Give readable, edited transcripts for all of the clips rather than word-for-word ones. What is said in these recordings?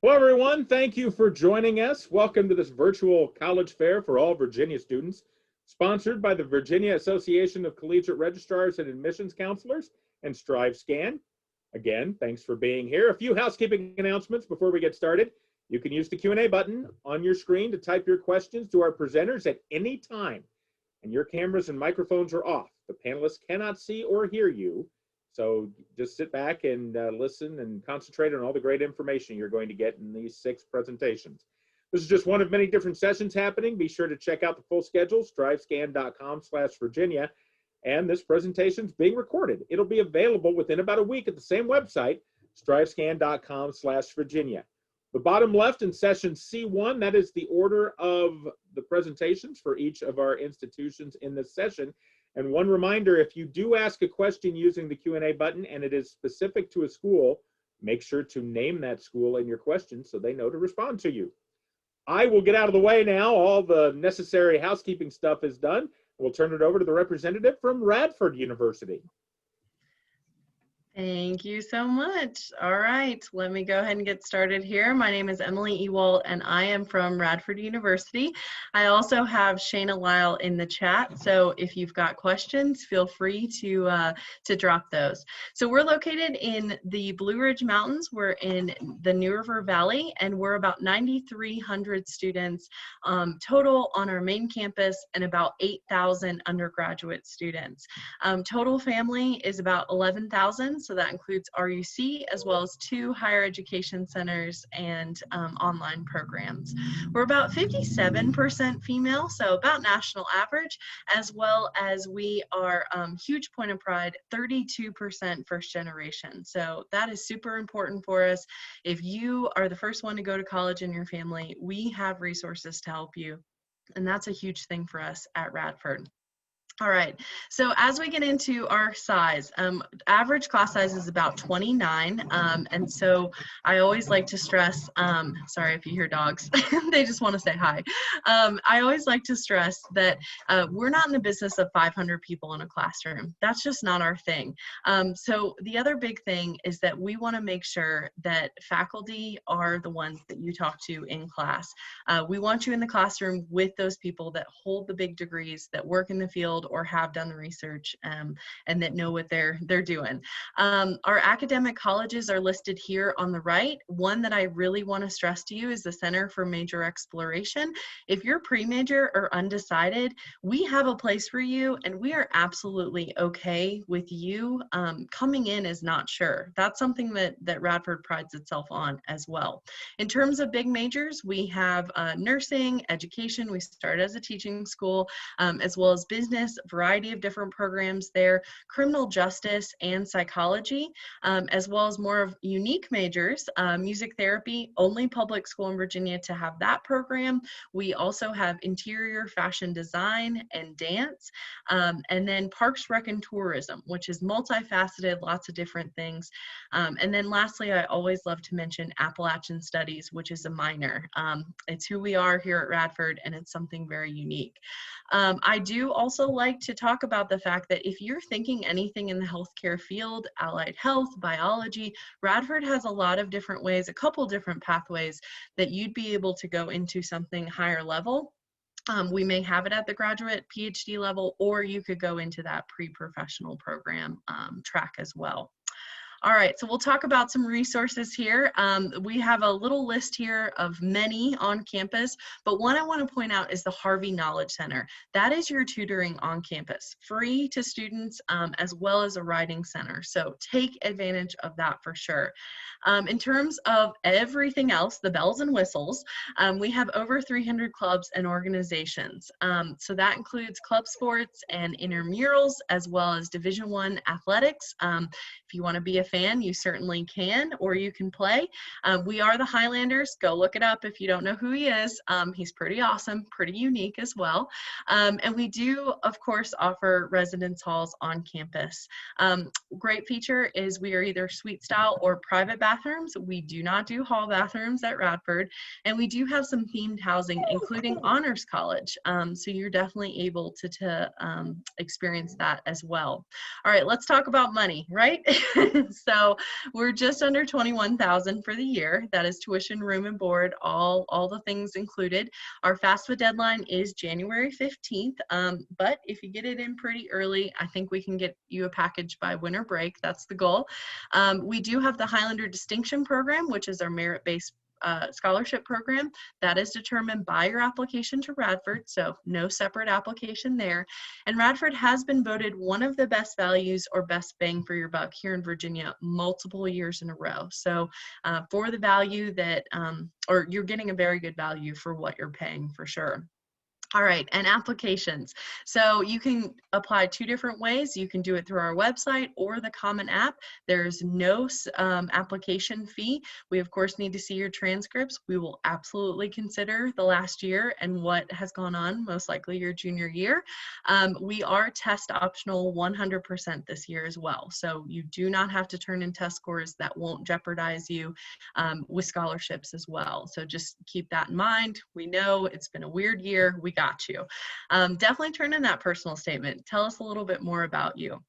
Hello, everyone. Thank you for joining us. Welcome to this virtual college fair for all Virginia students, sponsored by the Virginia Association of Collegiate Registrars and Admissions Counselors and StriveScan. Again, thanks for being here. A few housekeeping announcements before we get started. You can use the Q&A button on your screen to type your questions to our presenters at any time, and your cameras and microphones are off. The panelists cannot see or hear you. So just sit back and listen and concentrate on all the great information you're going to get in these 6 presentations. This is just one of many different sessions happening. Be sure to check out the full schedule, strivescan.com/Virginia. And this presentation is being recorded. It'll be available within about a week at the same website, strivescan.com/Virginia. The bottom left in session C1, that is the order of the presentations for each of our institutions in this session. And one reminder, if you do ask a question using the Q&A button and it is specific to a school, make sure to name that school in your question so they know to respond to you. I will get out of the way now. All the necessary housekeeping stuff is done. We'll turn it over to the representative from Radford University. Thank you so much. All right, let me go ahead and get started here. My name is Emily Ewald, and I am from Radford University. I also have Shayna Lyle in the chat, so if you've got questions, feel free to drop those. So we're located in the Blue Ridge Mountains. We're in the New River Valley, and we're about 9,300 students total on our main campus and about 8,000 undergraduate students. Total family is about 11,000. So that includes RUC as well as 2 higher education centers and online programs. We're about 57% female, so about national average, as well as we are, huge point of pride, 32% first generation. So that is super important for us. If you are the first one to go to college in your family, we have resources to help you. And that's a huge thing for us at Radford. All right, so as we get into our size, average class size is about 29, and so I always like to stress, sorry if you hear dogs, they just want to say hi. I always like to stress that we're not in the business of 500 people in a classroom. That's just not our thing. So the other big thing is that we want to make sure that faculty are the ones that you talk to in class. We want you in the classroom with those people that hold the big degrees, that work in the field, or have done the research and that know what they're doing. Our academic colleges are listed here on the right. One that I really want to stress to you is the Center for Major Exploration. If you're pre-major or undecided, we have a place for you, and we are absolutely okay with you coming in as not sure. That's something that Radford prides itself on as well. In terms of big majors, we have nursing, education. We start as a teaching school, as well as business, variety of different programs there, criminal justice and psychology, as well as more of unique majors, music therapy, only public school in Virginia to have that program. We also have interior fashion design and dance, and then parks, rec, and tourism, which is multifaceted, lots of different things. And then lastly, I always love to mention Appalachian Studies, which is a minor. It's who we are here at Radford, and it's something very unique. I do also like to talk about the fact that if you're thinking anything in the healthcare field, allied health, biology, Radford has a lot of different ways, a couple different pathways that you'd be able to go into something higher level. We may have it at the graduate PhD level, or you could go into that pre-professional program track as well. All right, so we'll talk about some resources here. We have a little list here of many on campus, but one I want to point out is the Harvey Knowledge Center. That is your tutoring on campus, free to students, as well as a writing center. So take advantage of that for sure. In terms of everything else, the bells and whistles, we have over 300 clubs and organizations. So that includes club sports and intramurals, as well as Division I athletics. If you want to be a fan, you certainly can, or you can play. We are the Highlanders. Go look it up if you don't know who he is. He's pretty awesome, pretty unique as well. And we do, of course, offer residence halls on campus. Great feature is we are either suite style or private bathrooms. We do not do hall bathrooms at Radford, and we do have some themed housing, including Honors College. So you're definitely able to experience that as well. All right, let's talk about money, right? So we're just under 21,000 for the year. That is tuition, room and board, all the things included. Our FAFSA deadline is January 15th, but if you get it in pretty early, I think we can get you a package by winter break. That's the goal. We do have the Highlander Distinction Program, which is our merit-based scholarship program. That is determined by your application to Radford, so no separate application there. And Radford has been voted one of the best values or best bang for your buck here in Virginia multiple years in a row. So for the value that, or you're getting a very good value for what you're paying for sure. All right, and applications. So you can apply two different ways. You can do it through our website or the Common App. There's no application fee. We, of course, need to see your transcripts. We will absolutely consider the last year and what has gone on, most likely your junior year. We are test optional 100% this year as well. So you do not have to turn in test scores. That won't jeopardize you with scholarships as well. So just keep that in mind. We know it's been a weird year. We got you. Definitely turn in that personal statement. Tell us a little bit more about you.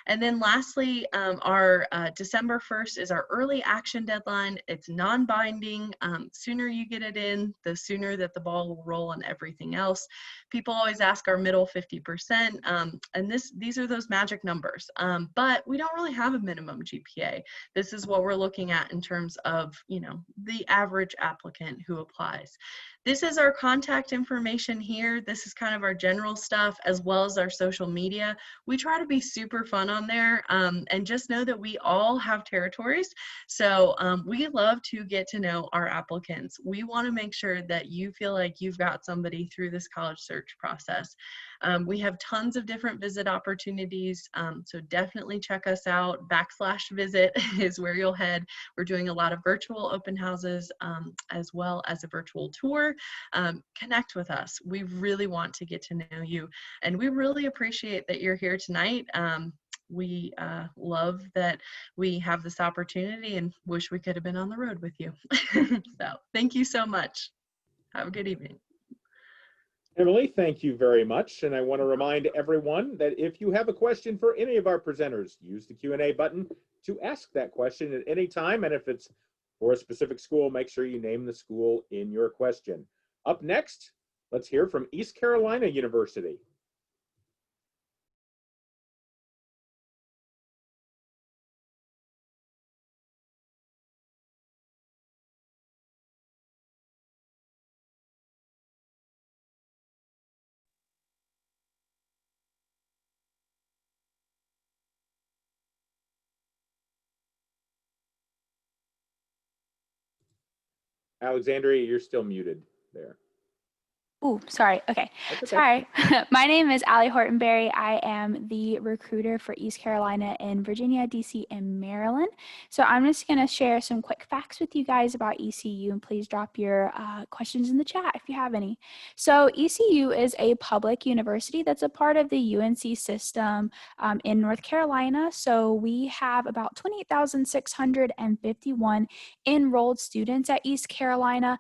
And then lastly, our December 1st is our early action deadline. It's non-binding. Sooner you get it in, the sooner that the ball will roll on everything else. People always ask our middle 50%, and these are those magic numbers. But we don't really have a minimum GPA. This is what we're looking at in terms of, you know, the average applicant who applies. This is our contact information here. This is kind of our general stuff as well as our social media. We try to be super fun on there, and just know that we all have territories. So we love to get to know our applicants. We want to make sure that you feel like you've got somebody through this college search process. We have tons of different visit opportunities, so definitely check us out. /visit is where you'll head. We're doing a lot of virtual open houses as well as a virtual tour. Connect with us. We really want to get to know you, and we really appreciate that you're here tonight. We love that we have this opportunity and wish we could have been on the road with you. So thank you so much. Have a good evening. Emily, thank you very much. And I want to remind everyone that if you have a question for any of our presenters, use the Q&A button to ask that question at any time. And if it's for a specific school, make sure you name the school in your question. Up next, let's hear from East Carolina University. Alexandria, you're still muted there. Ooh, sorry. Okay. Okay. Sorry. My name is Allie Hortonberry. I am the recruiter for East Carolina in Virginia, DC, and Maryland. So I'm just going to share some quick facts with you guys about ECU, and please drop your questions in the chat if you have any. So ECU is a public university that's a part of the UNC system in North Carolina. So we have about 28,651 enrolled students at East Carolina.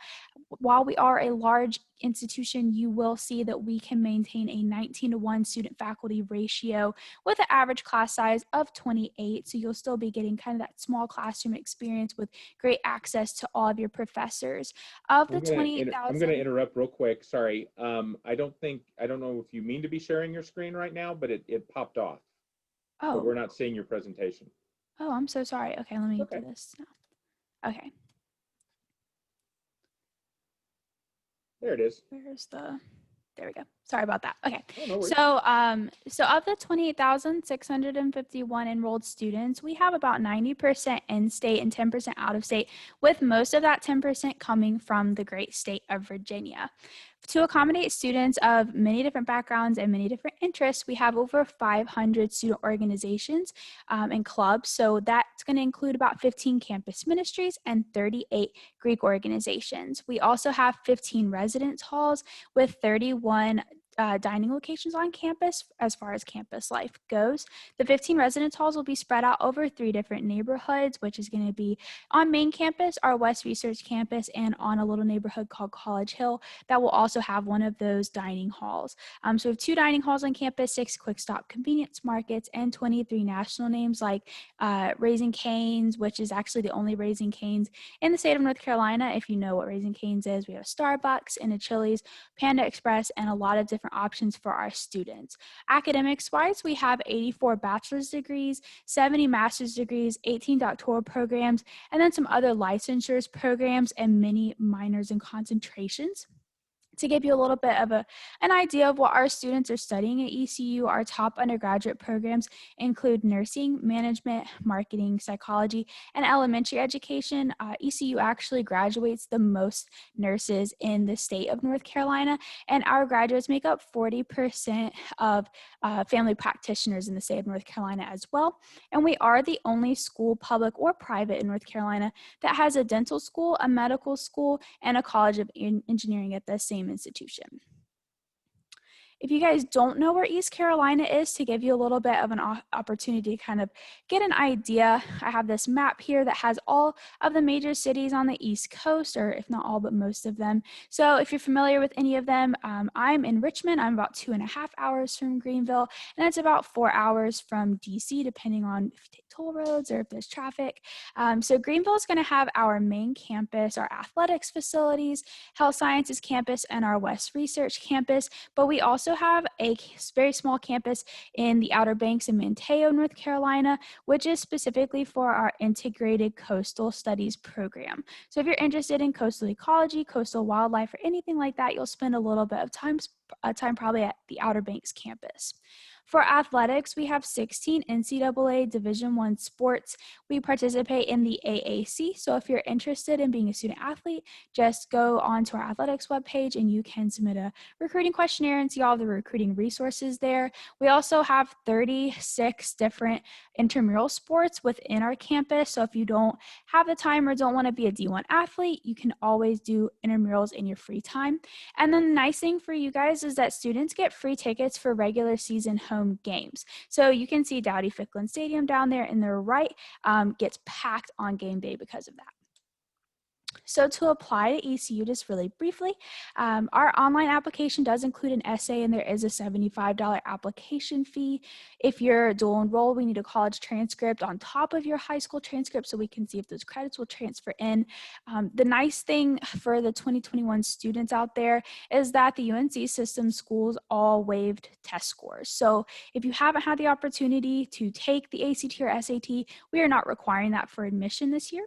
While we are a large institution, you will see that we can maintain a 19-to-1 student-faculty ratio with an average class size of 28. So you'll still be getting kind of that small classroom experience with great access to all of your professors. Of the 28,000, I'm going to interrupt real quick. Sorry. I don't know if you mean to be sharing your screen right now, but it popped off. Oh, but we're not seeing your presentation. Oh, I'm so sorry. Okay, let me do this now. Okay. There it is. There we go. Sorry about that. Okay. Oh, no worries. So of the 28,651 enrolled students, we have about 90% in-state and 10% out-of-state, with most of that 10% coming from the great state of Virginia. To accommodate students of many different backgrounds and many different interests, we have over 500 student organizations and clubs. So that's going to include about 15 campus ministries and 38 Greek organizations. We also have 15 residence halls with 31 dining locations on campus as far as campus life goes. The 15 residence halls will be spread out over 3 different neighborhoods, which is going to be on main campus, our West Research campus, and on a little neighborhood called College Hill that will also have one of those dining halls. So we have 2 dining halls on campus, 6 quick stop convenience markets, and 23 national names like Raising Cane's, which is actually the only Raising Cane's in the state of North Carolina. If you know what Raising Cane's is, we have a Starbucks and a Chili's, Panda Express, and a lot of different options for our students. Academics-wise, we have 84 bachelor's degrees, 70 master's degrees, 18 doctoral programs, and then some other licensures programs and many minors and concentrations. To give you a little bit of an idea of what our students are studying at ECU, our top undergraduate programs include nursing, management, marketing, psychology, and elementary education. ECU actually graduates the most nurses in the state of North Carolina, and our graduates make up 40% of family practitioners in the state of North Carolina as well. And we are the only school, public or private, in North Carolina that has a dental school, a medical school, and a college of engineering at the same institution. If you guys don't know where East Carolina is, to give you a little bit of an opportunity to kind of get an idea, I have this map here that has all of the major cities on the East Coast, or if not all, but most of them. So if you're familiar with any of them, I'm in Richmond. I'm about 2.5 hours from Greenville, and it's about 4 hours from DC, depending on if you take toll roads or if there's traffic. So Greenville is going to have our main campus, our athletics facilities, health sciences campus, and our West Research campus, but we also have a very small campus in the Outer Banks in Manteo, North Carolina, which is specifically for our integrated coastal studies program. So if you're interested in coastal ecology, coastal wildlife, or anything like that, you'll spend a little bit of time probably at the Outer Banks campus. For athletics, we have 16 NCAA Division I sports. We participate in the AAC, so if you're interested in being a student athlete, just go onto our athletics webpage and you can submit a recruiting questionnaire and see all the recruiting resources there. We also have 36 different intramural sports within our campus, so if you don't have the time or don't want to be a D1 athlete, you can always do intramurals in your free time. And then the nice thing for you guys is that students get free tickets for regular season home games. So you can see Dowdy-Ficklin Stadium down there in the right gets packed on game day because of that. So to apply to ECU, just really briefly, our online application does include an essay, and there is a $75 application fee. If you're dual enrolled, we need a college transcript on top of your high school transcript so we can see if those credits will transfer in. The nice thing for the 2021 students out there is that the UNC system schools all waived test scores. So if you haven't had the opportunity to take the ACT or SAT, we are not requiring that for admission this year.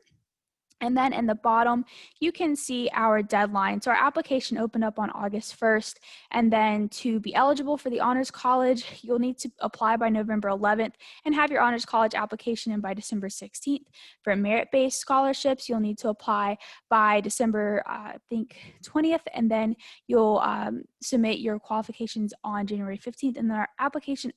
And then in the bottom, you can see our deadline. So our application opened up on August 1st. And then to be eligible for the Honors College, you'll need to apply by November 11th and have your Honors College application in by December 16th. For merit-based scholarships, you'll need to apply by December, 20th. And then you'll submit your qualifications on January 15th. And then our application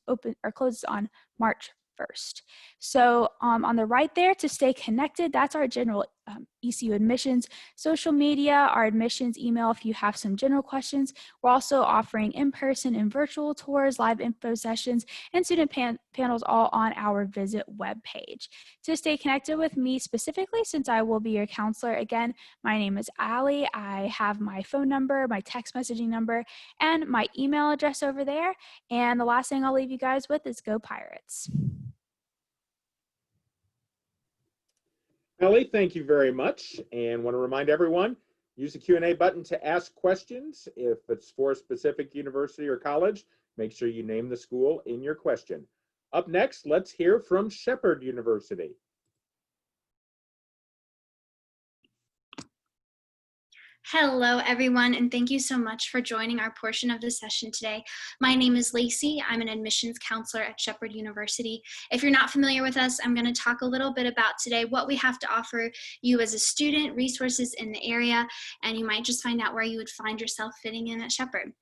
closes on March 1st. So on the right there, to stay connected, that's our general ECU admissions social media, our admissions email if you have some general questions. We're also offering in-person and virtual tours, live info sessions, and student panels all on our visit webpage. To stay connected with me specifically, since I will be your counselor, again, my name is Allie. I have my phone number, my text messaging number, and my email address over there. And the last thing I'll leave you guys with is go Pirates. Ellie, thank you very much. And want to remind everyone, use the Q&A button to ask questions. If it's for a specific university or college, make sure you name the school in your question. Up next, let's hear from Shepherd University. Hello, everyone, and thank you so much for joining our portion of the session today. My name is Lacey. I'm an admissions counselor at Shepherd University. If you're not familiar with us, I'm going to talk a little bit about today what we have to offer you as a student, resources in the area, and you might just find out where you would find yourself fitting in at Shepherd.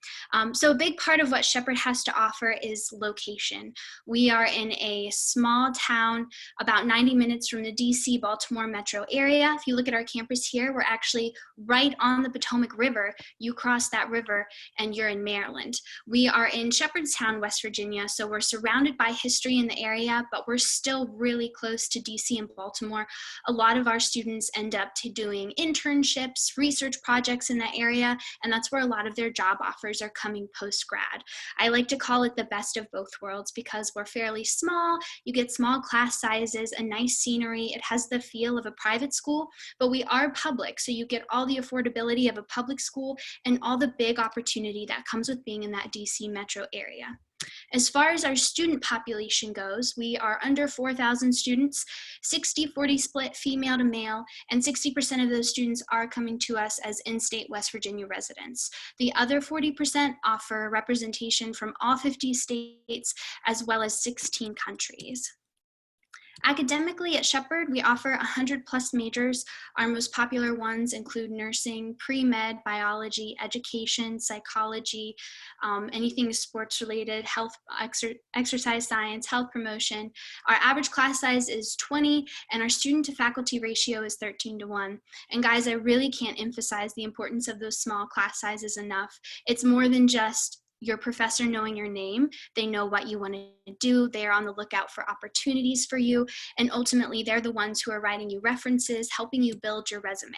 So a big part of what Shepherd has to offer is location. We are in a small town about 90 minutes from the DC, Baltimore metro area. If you look at our campus here, we're actually right on on the Potomac River, you cross that river and you're in Maryland. We are in Shepherdstown, West Virginia, so we're surrounded by history in the area, but we're still really close to DC and Baltimore. A lot of our students end up doing internships, research projects in that area, and that's where a lot of their job offers are coming post-grad. I like to call it the best of both worlds because we're fairly small, you get small class sizes, a nice scenery, it has the feel of a private school, but we are public, so you get all the affordability of a public school and all the big opportunity that comes with being in that DC metro area. As far as our student population goes, we are under 4,000 students, 60-40 split female to male, and 60% of those students are coming to us as in-state West Virginia residents. The other 40% offer representation from all 50 states as well as 16 countries. Academically at Shepherd, we offer 100+ majors. Our most popular ones include nursing, pre-med, biology, education, psychology, anything sports related, health, exercise science, health promotion. Our average class size is 20 and our student to faculty ratio is 13:1. And guys, I really can't emphasize the importance of those small class sizes enough. It's more than just your professor knowing your name. They know what you want to do. They are on the lookout for opportunities for you. And ultimately, they're the ones who are writing you references, helping you build your resume.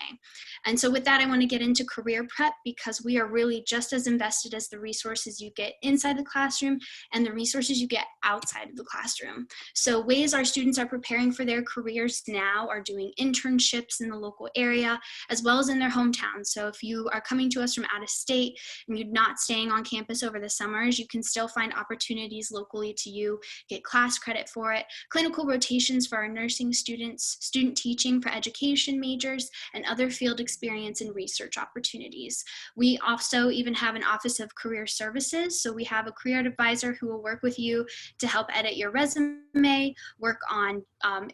And so with that, I want to get into career prep because we are really just as invested as the resources you get inside the classroom and the resources you get outside of the classroom. So ways our students are preparing for their careers now are doing internships in the local area, as well as in their hometown. So if you are coming to us from out of state and you're not staying on campus over the summers, you can still find opportunities locally to you, get class credit for it, clinical rotations for our nursing students, student teaching for education majors, and other field experience and research opportunities. We also even have an Office of Career Services, so we have a career advisor who will work with you to help edit your resume, work on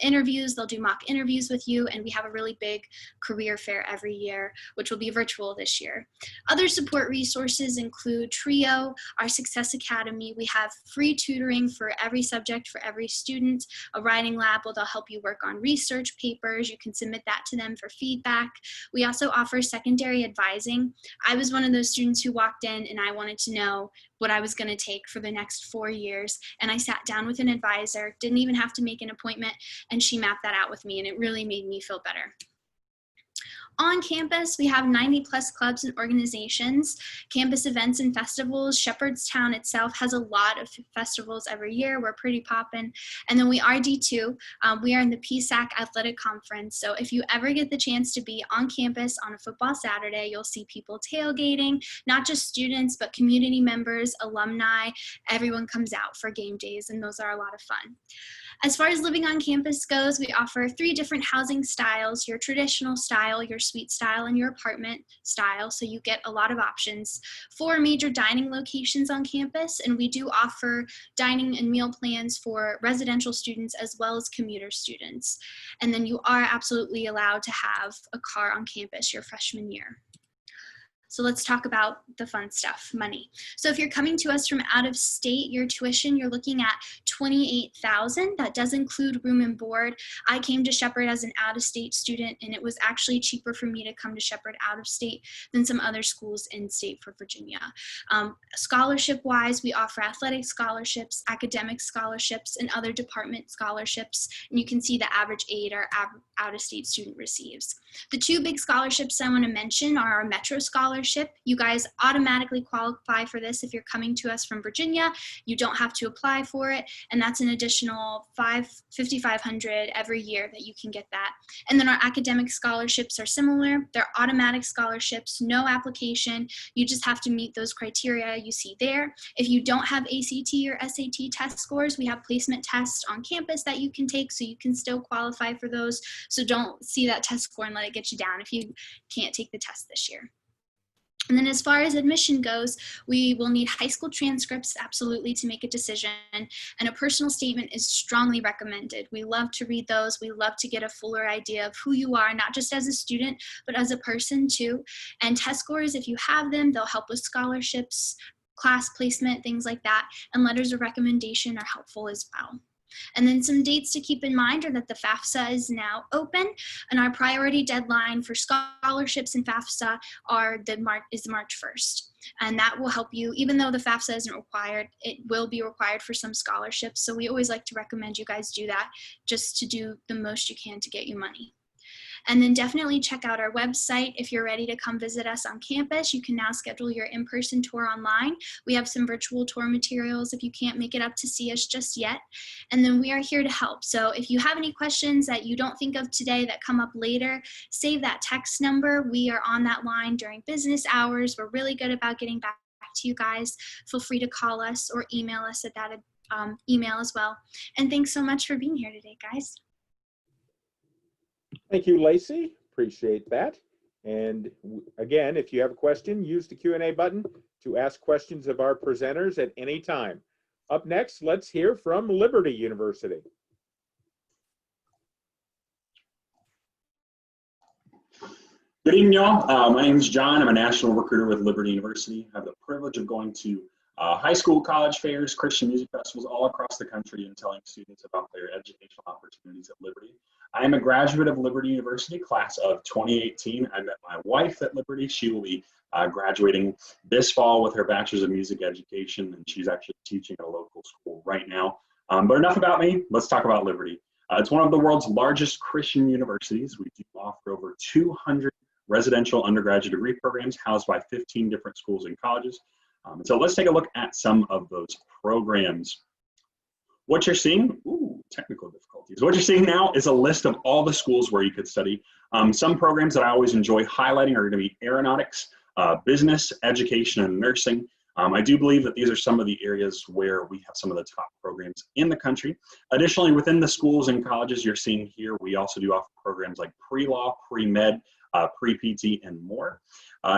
interviews, they'll do mock interviews with you, and we have a really big career fair every year, which will be virtual this year. Other support resources include TRIO, our Success Academy. We have free tutoring for every subject for every student, a writing lab where they'll help you work on research papers. You can submit that to them for feedback. We also offer secondary advising. I was one of those students who walked in and I wanted to know what I was going to take for the next 4 years. And I sat down with an advisor, didn't even have to make an appointment, and she mapped that out with me, and it really made me feel better. On campus, we have 90+ clubs and organizations, campus events and festivals. Shepherdstown itself has a lot of festivals every year. We're pretty poppin'. And then we are D2. We are in the PSAC Athletic Conference. So if you ever get the chance to be on campus on a football Saturday, you'll see people tailgating, not just students, but community members, alumni. Everyone comes out for game days, and those are a lot of fun. As far as living on campus goes, we offer 3 different housing styles: your traditional style, your suite style, and your apartment style. So you get a lot of options. 4 major dining locations on campus, and we do offer dining and meal plans for residential students as well as commuter students. And then you are absolutely allowed to have a car on campus your freshman year. So let's talk about the fun stuff, money. So if you're coming to us from out of state, your tuition, you're looking at $28,000. That does include room and board. I came to Shepherd as an out-of-state student, and it was actually cheaper for me to come to Shepherd out of state than some other schools in state for Virginia. Scholarship-wise, we offer athletic scholarships, academic scholarships, and other department scholarships. And you can see the average aid our out-of-state student receives. The 2 big scholarships I want to mention are our Metro Scholarship. You guys automatically qualify for this if you're coming to us from Virginia. You don't have to apply for it, and that's an additional $5,500 every year that you can get that. And then our academic scholarships are similar. They're automatic scholarships, no application. You just have to meet those criteria you see there. If you don't have ACT or SAT test scores, we have placement tests on campus that you can take, so you can still qualify for those. So don't see that test score and let it get you down if you can't take the test this year. And then as far as admission goes, we will need high school transcripts absolutely to make a decision, and a personal statement is strongly recommended. We love to read those. We love to get a fuller idea of who you are, not just as a student, but as a person too. And test scores, if you have them, they'll help with scholarships, class placement, things like that, and letters of recommendation are helpful as well. And then some dates to keep in mind are that the FAFSA is now open, and our priority deadline for scholarships in FAFSA is March 1st. And that will help you, even though the FAFSA isn't required, it will be required for some scholarships. So we always like to recommend you guys do that just to do the most you can to get you money. And then definitely check out our website. If you're ready to come visit us on campus, you can now schedule your in-person tour online. We have some virtual tour materials if you can't make it up to see us just yet. And then we are here to help. So if you have any questions that you don't think of today that come up later, save that text number. We are on that line during business hours. We're really good about getting back to you guys. Feel free to call us or email us at that email as well. And thanks so much for being here today, guys. Thank you, Lacey. Appreciate that. And again, if you have a question, use the Q&A button to ask questions of our presenters at any time. Up next, let's hear from Liberty University. Good evening, y'all. My name is John. I'm a national recruiter with Liberty University. I have the privilege of going to high school, college fairs, Christian music festivals all across the country and telling students about their educational opportunities at Liberty. I am a graduate of Liberty University, class of 2018. I met my wife at Liberty. She will be graduating this fall with her bachelor's of music education, and she's actually teaching at a local school right now. But enough about me. Let's talk about Liberty. It's one of the world's largest Christian universities. We do offer over 200 residential undergraduate degree programs housed by 15 different schools and colleges. So let's take a look at some of those programs. What you're seeing, technical difficulties. What you're seeing now is a list of all the schools where you could study. Some programs that I always enjoy highlighting are going to be aeronautics, business, education, and nursing. I do believe that these are some of the areas where we have some of the top programs in the country. Additionally, within the schools and colleges you're seeing here, we also do offer programs like pre-law, pre-med, pre-PT, and more.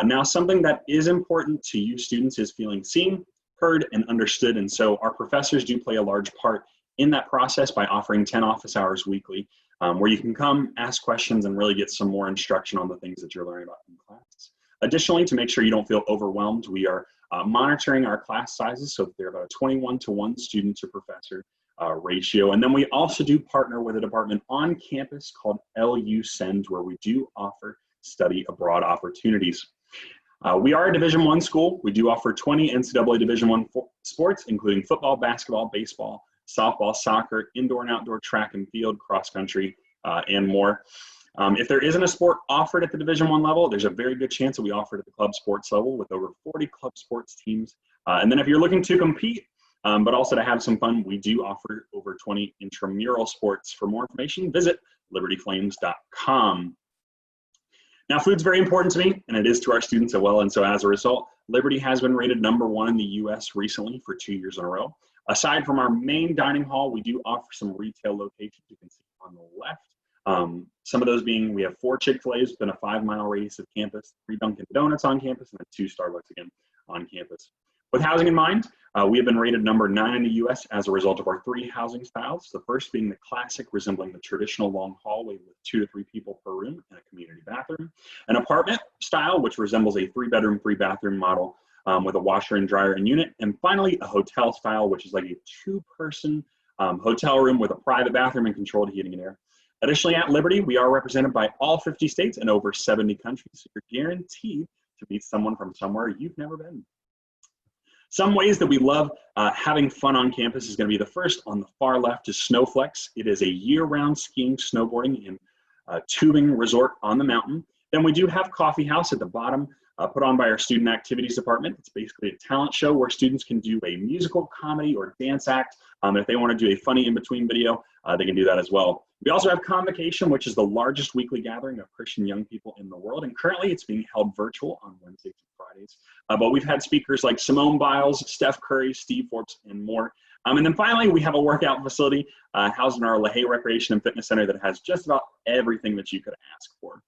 Now, something that is important to you students is feeling seen, heard, and understood. And so our professors do play a large part in that process by offering 10 office hours weekly, where you can come, ask questions, and really get some more instruction on the things that you're learning about in class. Additionally, to make sure you don't feel overwhelmed, we are monitoring our class sizes so that they're about a 21-to-1 student to professor ratio. And then we also do partner with a department on campus called LU Send, where we do offer study abroad opportunities. We are a Division I school. We do offer 20 NCAA Division I sports, including football, basketball, baseball, softball, soccer, indoor and outdoor track and field, cross country, and more. If there isn't a sport offered at the Division I level, there's a very good chance that we offer it at the club sports level with over 40 club sports teams. And then if you're looking to compete, but also to have some fun, we do offer over 20 intramural sports. For more information, visit libertyflames.com. Now, food's very important to me, and it is to our students as well. And so as a result, Liberty has been rated #1 in the US recently for 2 years in a row. Aside from our main dining hall, we do offer some retail locations you can see on the left. Some of those being, we have 4 Chick-fil-A's within a 5-mile radius of campus, 3 Dunkin' Donuts on campus, and then 2 Starbucks again on campus. With housing in mind, we have been rated #9 in the US as a result of our 3 housing styles. The first being the classic, resembling the traditional long hallway with 2 to 3 people per room and a community bathroom. An apartment style, which resembles a 3-bedroom, 3-bathroom model with a washer and dryer and unit. And finally, a hotel style, which is like a 2-person hotel room with a private bathroom and controlled heating and air. Additionally, at Liberty, we are represented by all 50 states and over 70 countries. So you're guaranteed to meet someone from somewhere you've never been. Some ways that we love having fun on campus is going to be the first on the far left is Snowflex. It is a year-round skiing, snowboarding, and tubing resort on the mountain. Then we do have Coffee House at the bottom, put on by our Student Activities Department. It's basically a talent show where students can do a musical, comedy, or dance act. If they want to do a funny in-between video, they can do that as well. We also have Convocation, which is the largest weekly gathering of Christian young people in the world. And currently it's being held virtual on Wednesdays and Fridays. But we've had speakers like Simone Biles, Steph Curry, Steve Forbes, and more. And then finally, we have a workout facility housed in our LaHaye Recreation and Fitness Center that has just about everything that you could ask for.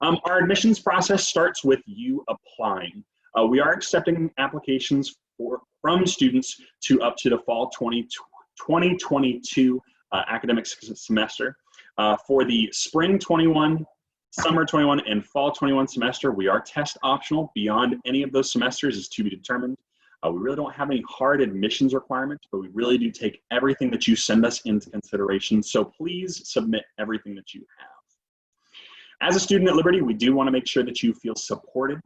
Our admissions process starts with you applying. We are accepting applications from students to up to the fall 2022 academic semester. For the spring 21, summer 21, and fall 21 semester, we are test optional. Beyond any of those semesters is to be determined. We really don't have any hard admissions requirements, but we really do take everything that you send us into consideration. So please submit everything that you have. As a student at Liberty, we do want to make sure that you feel supported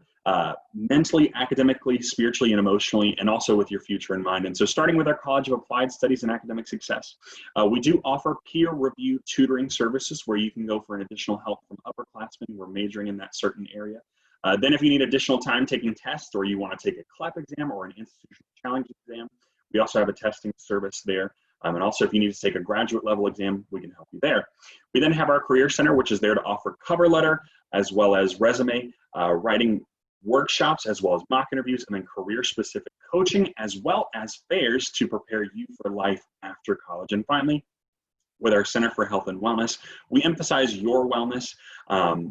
mentally, academically, spiritually, and emotionally, and also with your future in mind. And so starting with our College of Applied Studies and Academic Success, we do offer peer review tutoring services where you can go for an additional help from upperclassmen who are majoring in that certain area. Then if you need additional time taking tests or you want to take a CLEP exam or an institutional challenge exam, we also have a testing service there. And also if you need to take a graduate level exam, we can help you there. We then have our Career Center, which is there to offer cover letter as well as resume writing workshops, as well as mock interviews, and then career-specific coaching, as well as fairs to prepare you for life after college. And finally, with our Center for Health and Wellness, we emphasize your wellness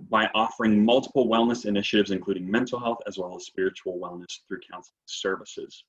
by offering multiple wellness initiatives, including mental health as well as spiritual wellness through counseling services.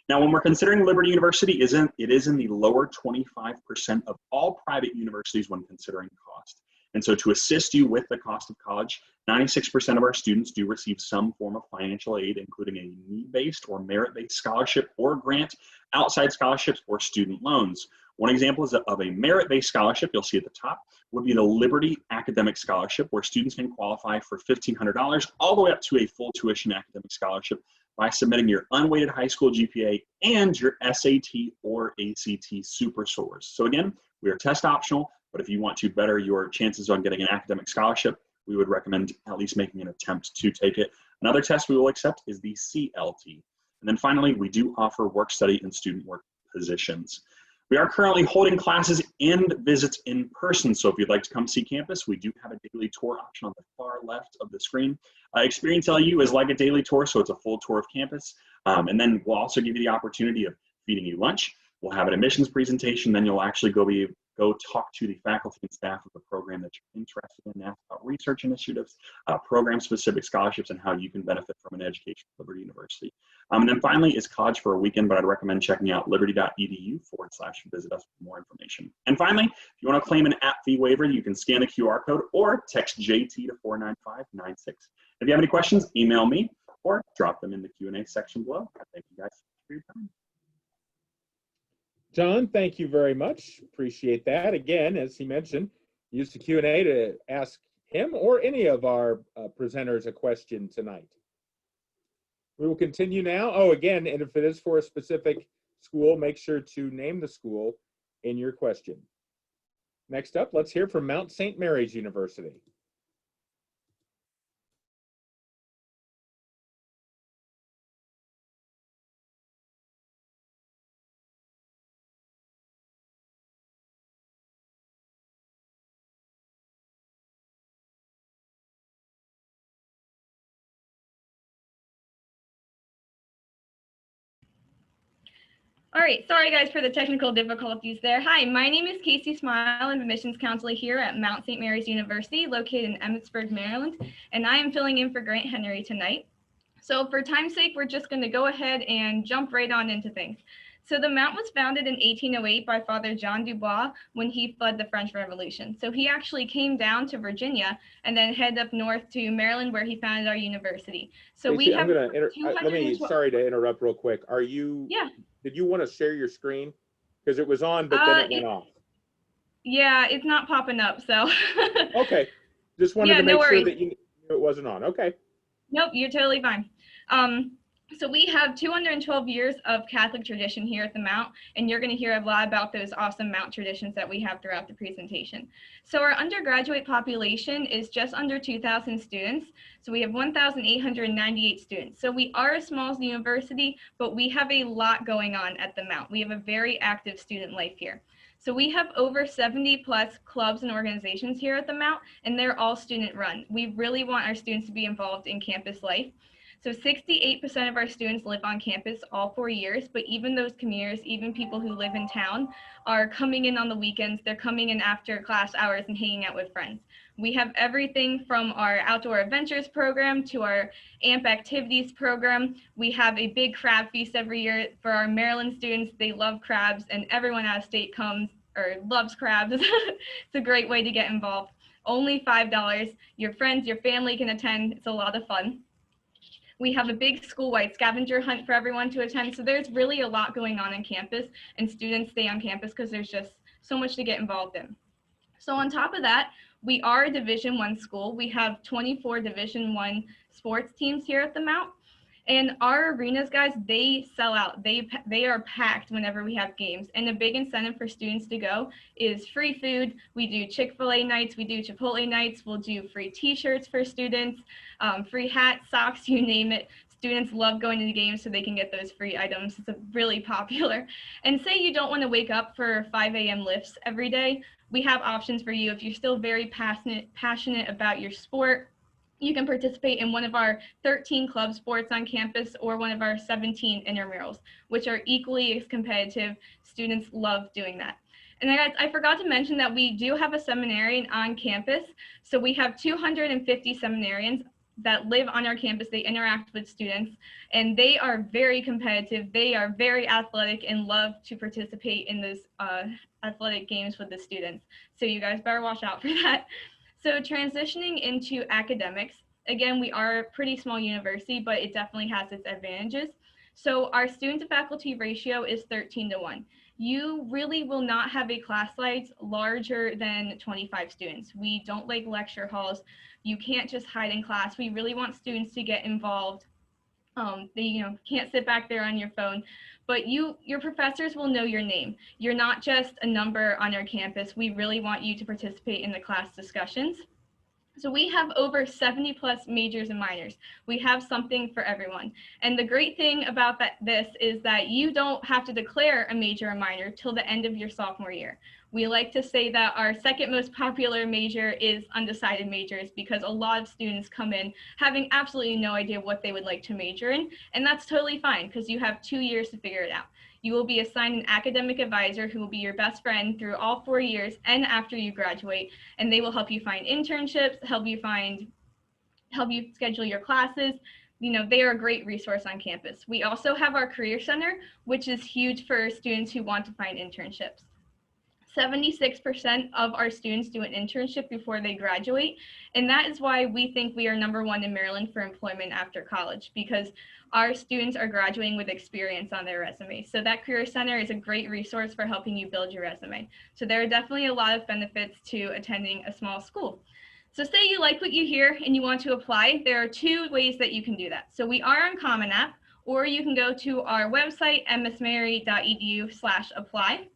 Now, when we're considering Liberty University, it is in the lower 25% of all private universities when considering cost. And so to assist you with the cost of college, 96% of our students do receive some form of financial aid, including a need-based or merit-based scholarship or grant, outside scholarships, or student loans. One example is of a merit-based scholarship, you'll see at the top, would be the Liberty Academic Scholarship, where students can qualify for $1,500 all the way up to a full tuition academic scholarship by submitting your unweighted high school GPA and your SAT or ACT super scores. So again, we are test optional, but if you want to better your chances on getting an academic scholarship, we would recommend at least making an attempt to take it. Another test we will accept is the CLT. And then finally, we do offer work study and student work positions. We are currently holding classes and visits in person, so if you'd like to come see campus, we do have a daily tour option on the far left of the screen. Experience LU is like a daily tour, so it's a full tour of campus. And then we'll also give you the opportunity of feeding you lunch. We'll have an admissions presentation, then you'll actually go talk to the faculty and staff of the program that you're interested in, ask about research initiatives, program-specific scholarships, and how you can benefit from an education at Liberty University. And then finally is College for a Weekend, but I'd recommend checking out liberty.edu/visit us for more information. And finally, if you want to claim an app fee waiver, you can scan the QR code or text JT to 49596. If you have any questions, email me or drop them in the Q&A section below. Thank you guys for your time. John, thank you very much. Appreciate that. Again, as he mentioned, use the Q&A to ask him or any of our presenters a question tonight. We will continue now. Oh, again, and if it is for a specific school, make sure to name the school in your question. Next up, let's hear from Mount St. Mary's University. All right, sorry guys for the technical difficulties there. Hi, my name is Casey Smile. I'm admissions counselor here at Mount St. Mary's University, located in Emmitsburg, Maryland, and I am filling in for Grant Henry tonight. So for time's sake, we're just going to go ahead and jump right on into things. So the Mount was founded in 1808 by Father John Dubois when he fled the French Revolution. So he actually came down to Virginia and then headed up north to Maryland, where he founded our university. So Casey, we have sorry to interrupt real quick. Are you? Yeah. Did you want to share your screen? Because it was on, but then it went off. Yeah, it's not popping up, so. Okay, just wanted to make sure that you knew it wasn't on. Okay. Nope, you're totally fine. So we have 212 years of Catholic tradition here at the Mount, and you're going to hear a lot about those awesome Mount traditions that we have throughout the presentation. So our undergraduate population is just under 2,000 students. So we have 1,898 students. So we are a small university, but we have a lot going on at the Mount. We have a very active student life here. So we have over 70 plus clubs and organizations here at the Mount, and they're all student run. We really want our students to be involved in campus life. So 68% of our students live on campus all 4 years, but even those commuters, even people who live in town, are coming in on the weekends. They're coming in after class hours and hanging out with friends. We have everything from our outdoor adventures program to our AMP activities program. We have a big crab feast every year for our Maryland students. They love crabs, and everyone out of state comes or loves crabs. It's a great way to get involved. Only $5. Your friends, your family can attend. It's a lot of fun. We have a big school-wide scavenger hunt for everyone to attend. So there's really a lot going on campus, and students stay on campus because there's just so much to get involved in. So on top of that, we are a Division I school. We have 24 Division I sports teams here at the Mount. And our arenas, guys, they sell out. They are packed whenever we have games. And a big incentive for students to go is free food. We do Chick-fil-A nights. We do Chipotle nights. We'll do free T-shirts for students, free hats, socks, you name it. Students love going to the games so they can get those free items. It's really popular. And say you don't want to wake up for 5 a.m. lifts every day, we have options for you. If you're still very passionate about your sport, you can participate in one of our 13 club sports on campus or one of our 17 intramurals, which are equally as competitive. Students love doing that. And guys, I forgot to mention that we do have a seminarian on campus. So we have 250 seminarians that live on our campus. They interact with students, and they are very competitive. They are very athletic and love to participate in those athletic games with the students. So you guys better watch out for that. So transitioning into academics, again, we are a pretty small university, but it definitely has its advantages. So our student to faculty ratio is 13:1. You really will not have a class size larger than 25 students. We don't like lecture halls. You can't just hide in class. We really want students to get involved. They can't sit back there on your phone, but your professors will know your name. You're not just a number on our campus. We really want you to participate in the class discussions. So we have over 70 plus majors and minors. We have something for everyone. And the great thing about this is that you don't have to declare a major or minor till the end of your sophomore year. We like to say that our second most popular major is undecided majors, because a lot of students come in having absolutely no idea what they would like to major in. And that's totally fine, because you have 2 years to figure it out. You will be assigned an academic advisor who will be your best friend through all 4 years and after you graduate, and they will help you find internships, help you schedule your classes. They are a great resource on campus. We also have our Career Center, which is huge for students who want to find internships. 76% of our students do an internship before they graduate, and that is why we think we are #1 in Maryland for employment after college, because our students are graduating with experience on their resume. So that Career Center is a great resource for helping you build your resume. So there are definitely a lot of benefits to attending a small school. So say you like what you hear and you want to apply, there are 2 ways that you can do that. So we are on Common App, or you can go to our website, msmary.edu/apply.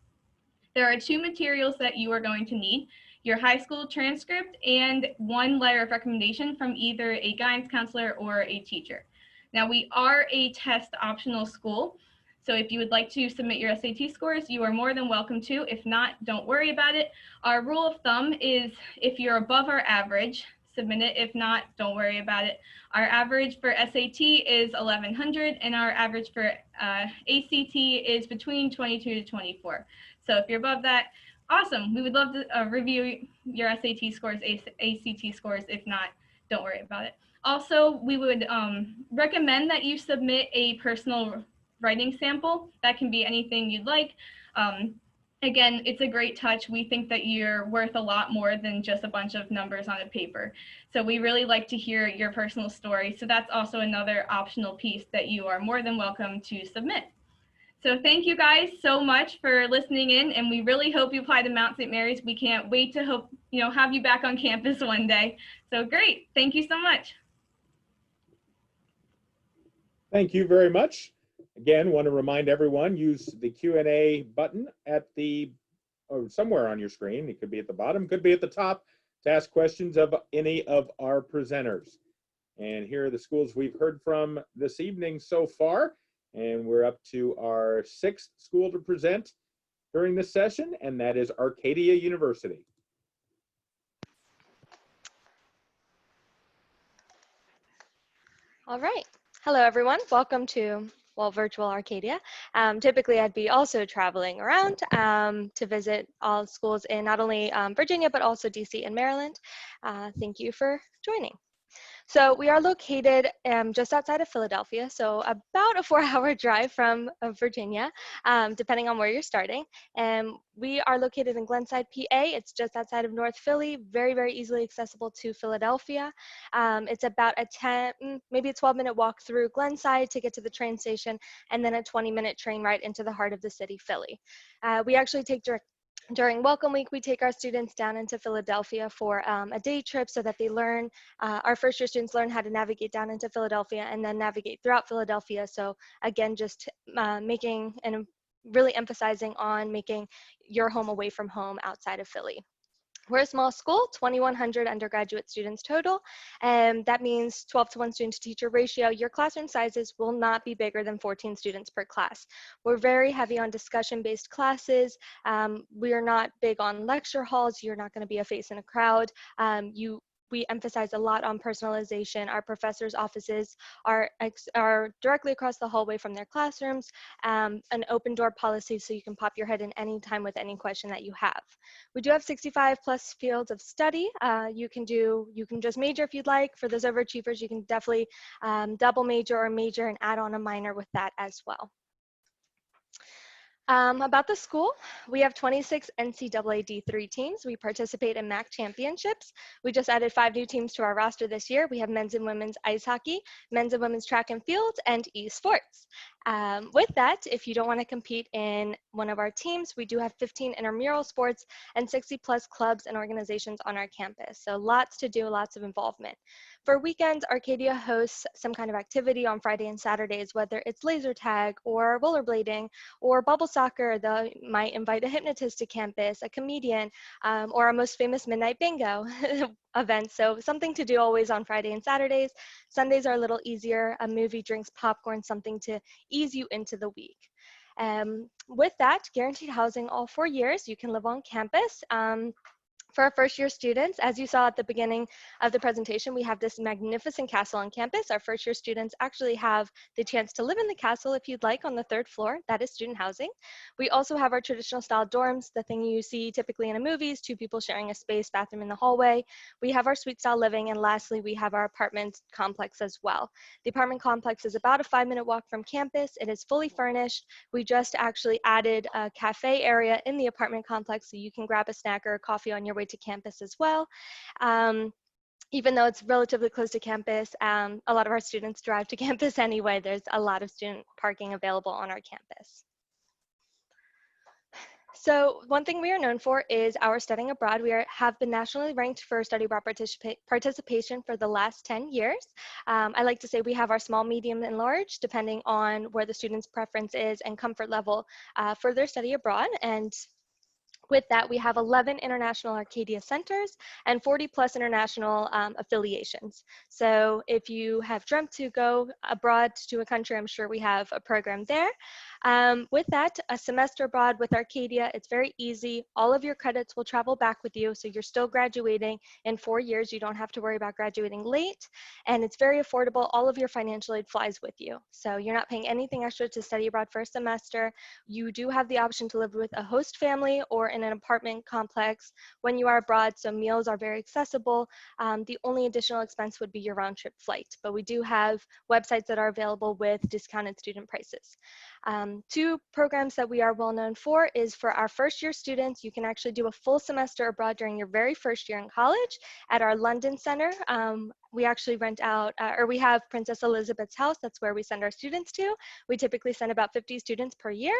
There are 2 materials that you are going to need: your high school transcript and 1 letter of recommendation from either a guidance counselor or a teacher. Now, we are a test optional school, so if you would like to submit your SAT scores, you are more than welcome to. If not, don't worry about it. Our rule of thumb is if you're above our average, submit it. If not, don't worry about it. Our average for SAT is 1100, and our average for ACT is between 22 to 24. So if you're above that, awesome. We would love to review your SAT scores, ACT scores. If not, don't worry about it. Also, we would recommend that you submit a personal writing sample. That can be anything you'd like. Again, it's a great touch. We think that you're worth a lot more than just a bunch of numbers on a paper. So we really like to hear your personal story. So that's also another optional piece that you are more than welcome to submit. So thank you guys so much for listening in, and we really hope you apply to Mount St. Mary's. We can't wait to have you back on campus one day. So great. Thank you so much. Thank you very much. Again, want to remind everyone, use the Q&A button or somewhere on your screen. It could be at the bottom, could be at the top, to ask questions of any of our presenters. And here are the schools we've heard from this evening so far. And we're up to our 6th school to present during this session, and that is Arcadia University. All right. Hello, everyone. Welcome to, virtual Arcadia. Typically, I'd be also traveling around to visit all schools in not only Virginia, but also DC and Maryland. Thank you for joining. So we are located just outside of Philadelphia, so about a 4-hour drive from Virginia, depending on where you're starting. And we are located in Glenside, PA. It's just outside of North Philly, very, very easily accessible to Philadelphia. It's about a 10, maybe a 12-minute walk through Glenside to get to the train station, and then a 20-minute train ride into the heart of the city, Philly. We actually take during Welcome Week, we take our students down into Philadelphia for a day trip so that they learn, our first year students learn how to navigate down into Philadelphia and then navigate throughout Philadelphia. So again, just making and really emphasizing on making your home away from home outside of Philly. We're a small school, 2,100 undergraduate students total, and that means 12-to-1 student-to-teacher ratio. Your classroom sizes will not be bigger than 14 students per class. We're very heavy on discussion-based classes. We are not big on lecture halls. You're not going to be a face in a crowd. We emphasize a lot on personalization. Our professors' offices are directly across the hallway from their classrooms, an open door policy so you can pop your head in anytime with any question that you have. We do have 65 plus fields of study. You can just major if you'd like. For those overachievers, you can definitely double major or major and add on a minor with that as well. About the school, we have 26 NCAA D3 teams. We participate in MAC championships. We just added 5 new teams to our roster this year. We have men's and women's ice hockey, men's and women's track and field, and esports. With that, if you don't want to compete in one of our teams, we do have 15 intramural sports and 60 plus clubs and organizations on our campus. So lots to do, lots of involvement. For weekends, Arcadia hosts some kind of activity on Friday and Saturdays, whether it's laser tag or rollerblading or bubble soccer. They might invite a hypnotist to campus, a comedian, or our most famous midnight bingo event. So something to do always on Friday and Saturdays. Sundays are a little easier, a movie, drinks, popcorn, something to ease you into the week. With that, guaranteed housing all 4 years. You can live on campus. For our first year students, as you saw at the beginning of the presentation, we have this magnificent castle on campus. Our first year students actually have the chance to live in the castle if you'd like on the 3rd floor. That is student housing. We also have our traditional style dorms, the thing you see typically in the movies, 2 people sharing a space, bathroom in the hallway. We have our suite style living, and lastly, we have our apartment complex as well. The apartment complex is about a 5-minute walk from campus. It is fully furnished. We just actually added a cafe area in the apartment complex so you can grab a snack or a coffee on your way to campus as well. Even though it's relatively close to campus, a lot of our students drive to campus anyway. There's a lot of student parking available on our campus. So one thing we are known for is our studying abroad. We have been nationally ranked for study abroad participation for the last 10 years. I like to say we have our small, medium, and large, depending on where the student's preference is and comfort level for their study abroad. And with that, we have 11 international Arcadia centers and 40 plus international affiliations. So if you have dreamt to go abroad to a country, I'm sure we have a program there. With that, a semester abroad with Arcadia, it's very easy. All of your credits will travel back with you, so you're still graduating in 4 years. You don't have to worry about graduating late, and it's very affordable. All of your financial aid flies with you, so you're not paying anything extra to study abroad for a semester. You do have the option to live with a host family or in an apartment complex when you are abroad, so meals are very accessible. The only additional expense would be your round-trip flight, but we do have websites that are available with discounted student prices. 2 programs that we are well known for is for our first year students. You can actually do a full semester abroad during your very first year in college at our London Center. We actually rent out, or we have Princess Elizabeth's house. That's where we send our students to. We typically send about 50 students per year.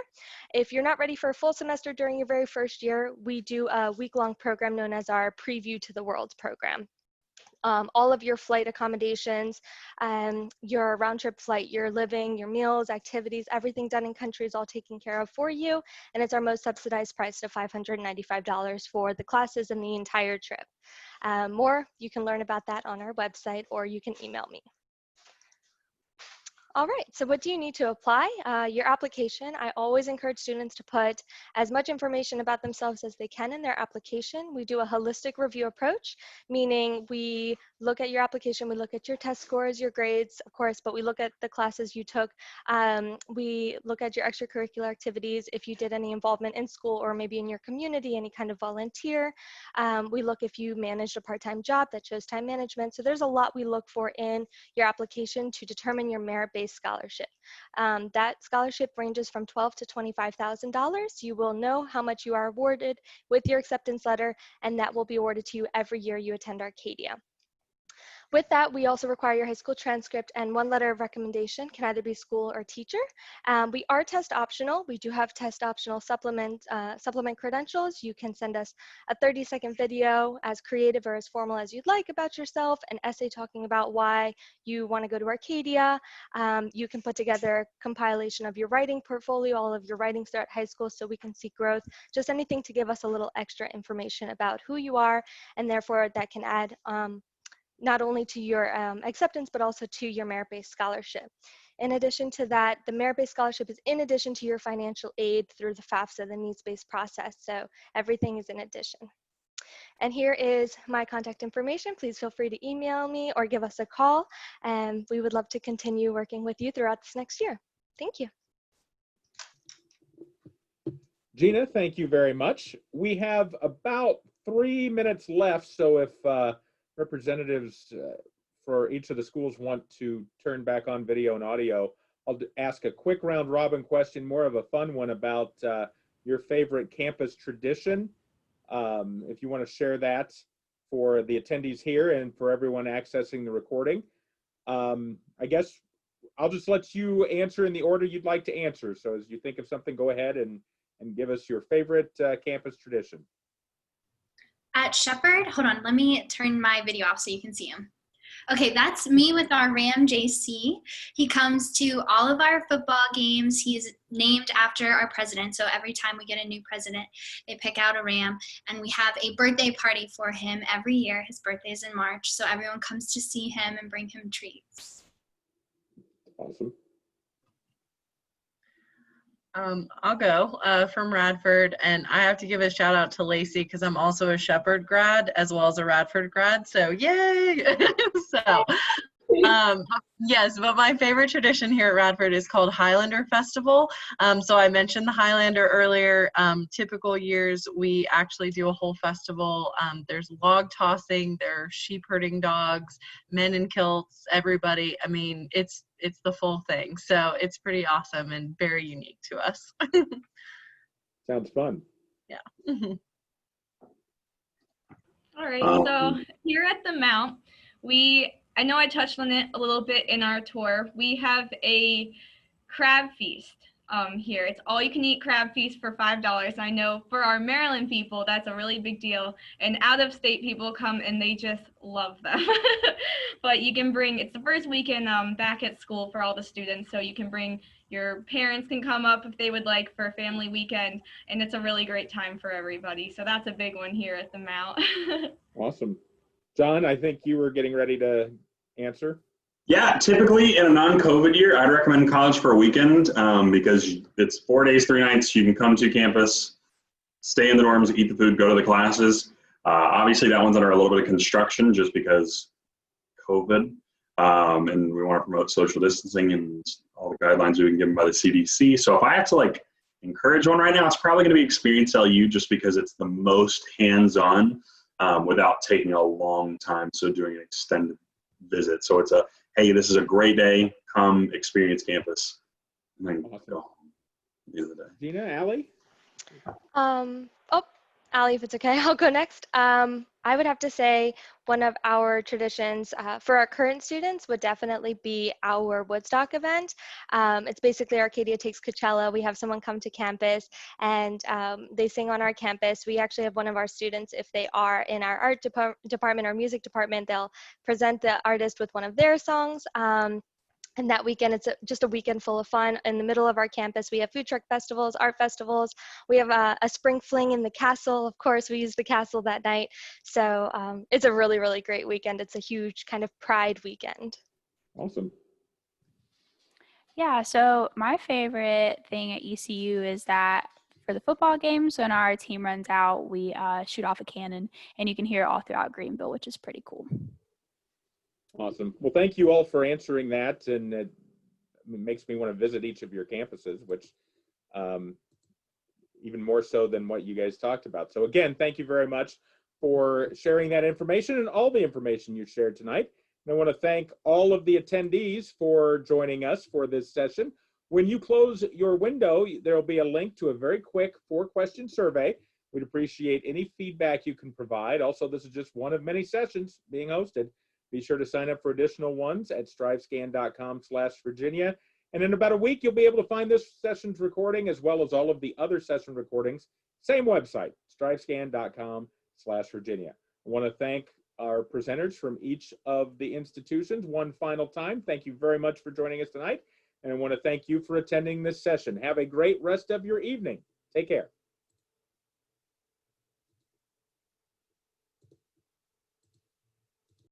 If you're not ready for a full semester during your very first year, we do a week-long program known as our Preview to the World program. All of your flight accommodations, your round-trip flight, your living, your meals, activities, everything done in country is all taken care of for you, and it's our most subsidized price of $595 for the classes and the entire trip. More, you can learn about that on our website, or you can email me. All right, so what do you need to apply? Your application. I always encourage students to put as much information about themselves as they can in their application. We do a holistic review approach, meaning we look at your application, we look at your test scores, your grades, of course, but we look at the classes you took. We look at your extracurricular activities, if you did any involvement in school or maybe in your community, any kind of volunteer. We look if you managed a part-time job that shows time management. So there's a lot we look for in your application to determine your merit-based scholarship. That scholarship ranges from $12,000 to $25,000. You will know how much you are awarded with your acceptance letter, and that will be awarded to you every year you attend Arcadia. With that, we also require your high school transcript, and one letter of recommendation can either be school or teacher. We are test optional. We do have test optional supplement credentials. You can send us a 30-second video, as creative or as formal as you'd like, about yourself, an essay talking about why you want to go to Arcadia. You can put together a compilation of your writing portfolio, all of your writings throughout high school, so we can see growth. Just anything to give us a little extra information about who you are, and therefore that can add not only to your acceptance, but also to your merit-based scholarship. In addition to that, the merit-based scholarship is in addition to your financial aid through the FAFSA, the needs-based process. So everything is in addition. And here is my contact information. Please feel free to email me or give us a call, and we would love to continue working with you throughout this next year. Thank you. Gina, thank you very much. We have about 3 minutes left, so if representatives for each of the schools want to turn back on video and audio, I'll ask a quick round robin question, more of a fun one, about your favorite campus tradition. If you want to share that for the attendees here and for everyone accessing the recording. I guess I'll just let you answer in the order you'd like to answer. So as you think of something, go ahead and give us your favorite campus tradition. At Shepherd, hold on, let me turn my video off so you can see him. Okay, that's me with our Ram JC. He comes to all of our football games. He's named after our president, so every time we get a new president, they pick out a Ram, and we have a birthday party for him every year. His birthday is in March, so everyone comes to see him and bring him treats. Awesome. I'll go from Radford, and I have to give a shout out to Lacey because I'm also a Shepherd grad as well as a Radford grad, so yay! So yes, but my favorite tradition here at Radford is called Highlander Festival. So I mentioned the Highlander earlier. Typical years we actually do a whole festival. There's log tossing, there's sheep herding dogs, men in kilts, everybody. I mean, it's the full thing. So it's pretty awesome and very unique to us. Sounds fun. Yeah. All right, so here at the Mount, I know I touched on it a little bit in our tour. We have a crab feast here. It's all you can eat crab feast for $5. I know for our Maryland people, that's a really big deal. And out of state people come and they just love them. But you can bring, it's the first weekend back at school for all the students. So you can bring, your parents can come up if they would like for a family weekend. And it's a really great time for everybody. So that's a big one here at the Mount. Awesome. John, I think you were getting ready to answer. Yeah, typically in a non-COVID year, I'd recommend college for a weekend because it's 4 days, 3 nights. You can come to campus, stay in the dorms, eat the food, go to the classes. Obviously, that one's under a little bit of construction just because COVID, and we want to promote social distancing and all the guidelines we've been given by the CDC. So if I have to encourage one right now, it's probably going to be Experience LU just because it's the most hands-on without taking a long time. So doing an extended visit. So it's hey, this is a great day. Come experience campus. And then Awesome. go home at the end of the day. Gina, Allie? Allie, if it's okay, I'll go next. I would have to say one of our traditions for our current students would definitely be our Woodstock event. It's basically Arcadia takes Coachella. We have someone come to campus and they sing on our campus. We actually have one of our students, if they are in our art department or music department, they'll present the artist with one of their songs. And that weekend, it's just a weekend full of fun. In the middle of our campus, we have food truck festivals, art festivals. We have a spring fling in the castle. Of course, we use the castle that night. So it's a really, really great weekend. It's a huge kind of pride weekend. Awesome. Yeah, so my favorite thing at ECU is that for the football games, when our team runs out, we shoot off a cannon, and you can hear it all throughout Greenville, which is pretty cool. Awesome. Well, thank you all for answering that, and it makes me want to visit each of your campuses, which even more so than what you guys talked about. So again, thank you very much for sharing that information and all the information you shared tonight. And I want to thank all of the attendees for joining us for this session. When you close your window, there will be a link to a very quick 4-question survey. We'd appreciate any feedback you can provide. Also, this is just one of many sessions being hosted. Be sure to sign up for additional ones at strivescan.com/Virginia. And in about a week, you'll be able to find this session's recording as well as all of the other session recordings. Same website, strivescan.com/Virginia. I want to thank our presenters from each of the institutions one final time. Thank you very much for joining us tonight. And I want to thank you for attending this session. Have a great rest of your evening. Take care.